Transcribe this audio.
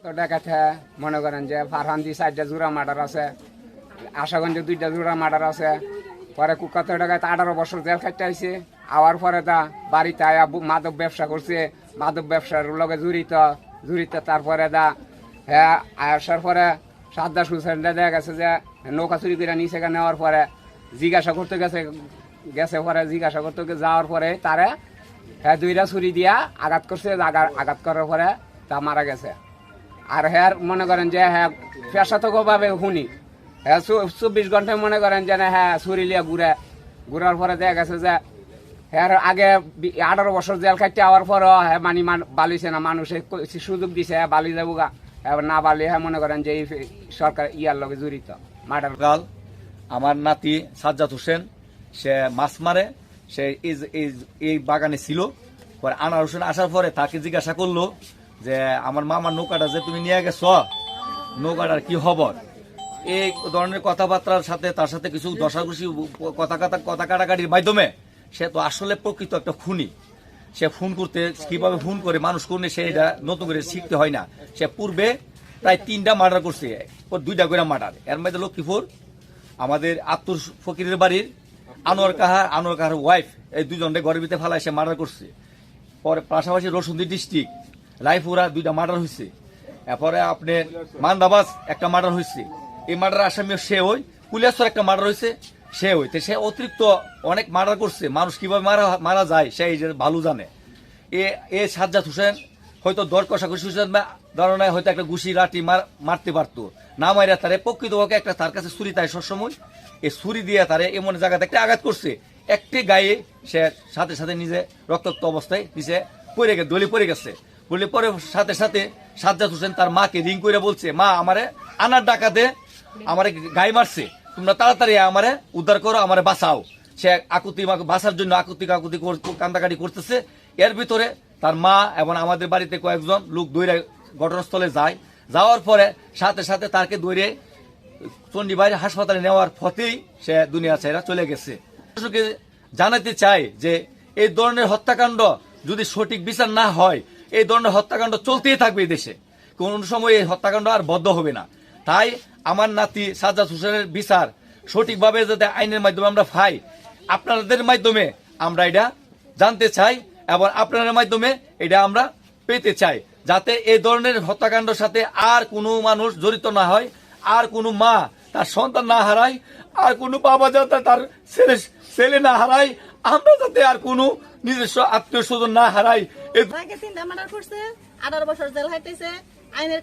তো ডাকাতে মনে করেন যে ফারহান্দি 4টা জোড়া মার্ডার আছে, আশাগঞ্জে 2টা জোড়া মার্ডার আছে। পরে কুকাত ডাকাতে 18 বছর জেল খাটতে আইছে। আওয়ার পরে তা বাড়িতে আয়া মাদক ব্যবসা করছে, মাদক ব্যবসার লগে জড়িত। তারপরে দা হ্যাঁ আসার পরে সাদ্দাস হুসেনটা দেখা গেছে যে নৌকা চুরি করে নিচে নেওয়ার পরে জিজ্ঞাসা করতে গেছে পরে জিজ্ঞাসা করতে যাওয়ার পরে তারে হ্যাঁ 2টা ছুরি দিয়া আঘাত করছে। আঘাত করার পরে তা মারা গেছে। আর হ্যাঁ মনে করেন যে হ্যাঁ পেশাতভাবে শুনি হ্যাঁ 24 ঘন্টায় মনে করেন যে হ্যাঁ ছুরি লিয়া ঘুরার পরে দেখা গেছে যে হ্যাঁ আগে 18 বছর জেল খাইতে আওয়ার পরও হ্যাঁ বালিছে না, মানুষে সুযোগ দিছে হ্যাঁ বালি যাবো গা, না বালি হ্যাঁ মনে করেন যে এই সরকার ইয়ার লগে জড়িত মার্ডার। কাল আমার নাতি সাজ্জাদ হোসেন সে মাছ মারে, সে এই বাগানে ছিল। পরে আনার হোসেন আসার পরে তাকে জিজ্ঞাসা করলো যে আমার মামার নৌকাটা যে তুমি নিয়ে গেছ, নৌকাটার কি খবর। এই ধরনের কথাবার্তার সাথে তার সাথে কিছু দশাঘুষি কথা কাটাকাটির মাধ্যমে সে তো আসলে প্রকৃত একটা খুনি। সে ফোন করতে কিভাবে ফোন করে মানুষ করলে সে এটা নতুন করে শিখতে হয় না। সে পূর্বে প্রায় 3টা মার্ডার করছে, 2টা করে মার্ডার। এর মধ্যে লক্ষ্মীপুর আমাদের আত্মুর ফকিরের বাড়ির আনোয়ার কাহার ওয়াইফ, এই 2জনকে ঘরের ভিতরে ফেলায় সে মার্ডার করছে। পরে পাশাপাশি রসুন্দি ডিস্ট্রিক্ট রায়পুরা 2টা মার্ডার হয়েছে। এরপরে আপনার মান্দাবাস একটা মার্ডার হয়েছে। এই মার্ডার আসামি সে ওই কুলিয়াসর একটা মার্ডার হয়েছে সে হইতে সে অতিরিক্ত অনেক মার্ডার করছে। মানুষ কিভাবে মারা যায় সে ভালো জানে। এ সাজ্জাদ হোসেন হয়তো দর কষাকষি ধরনের হয়তো একটা ঘুষি লাঠি মারতে পারতো না, মাইরা তারে প্রকৃতপক্ষে একটা তার কাছে ছুরি তাই সবসময় এই ছুরি দিয়ে তারে এমন জায়গাতে একটা আঘাত করছে, একটি গায়ে সে সাথে সাথে নিজে রক্তাক্ত অবস্থায় নিচে পড়ে গেছে। বলে পরে সাথে সাথে সাজ্জাদ হোসেন তার মাকে রিং করে বলছে, মা আমারে আনার ডাকাতে আমারে গায়ে মারছে, তোমরা তাড়াতাড়ি আমারে উদ্ধার করো, আমারে বাঁচাও। সে বাঁচার জন্য আকুতি কান্দাকাটি করতেছে। এর ভিতরে তার মা এবং আমাদের বাড়িতে কয়েকজন লোক দৌড়ে ঘটনাস্থলে যায়। যাওয়ার পরে সাথে সাথে তাকে দৌড়ে চণ্ডীবাড়ি হাসপাতালে নেওয়ার পথেই সে দুনিয়া ছেড়ে চলে গেছে। জানাতে চাই যে এই ধরনের হত্যাকাণ্ড যদি সঠিক বিচার না হয়, এই ধরনের হত্যাকাণ্ড চলতেই থাকবে এই দেশে, কোন সময় এই হত্যাকাণ্ড আর বন্ধ হবে না। তাই আমার নাতি সাজ্জাদ হোসেনের বিচার সঠিকভাবে যাতে আইনের মাধ্যমে আমরা পাই, আপনাদের মাধ্যমে আমরা এটা জানতে চাই এবং আপনাদের মাধ্যমে এটা আমরা পেতে চাই, যাতে এই ধরনের হত্যাকাণ্ডের সাথে আর কোনো মানুষ জড়িত না হয়, আর কোনো মা তার সন্তান না হারায়, আর কোনো বাবা যাতে তার ছেলে না হারায়, আমরা যাতে আর কোনো নিজস্ব আত্মীয় স্বজন না হারাই। 3টা মার্ডার করছে, 18 বছর জেল খাইতেছে। আইনের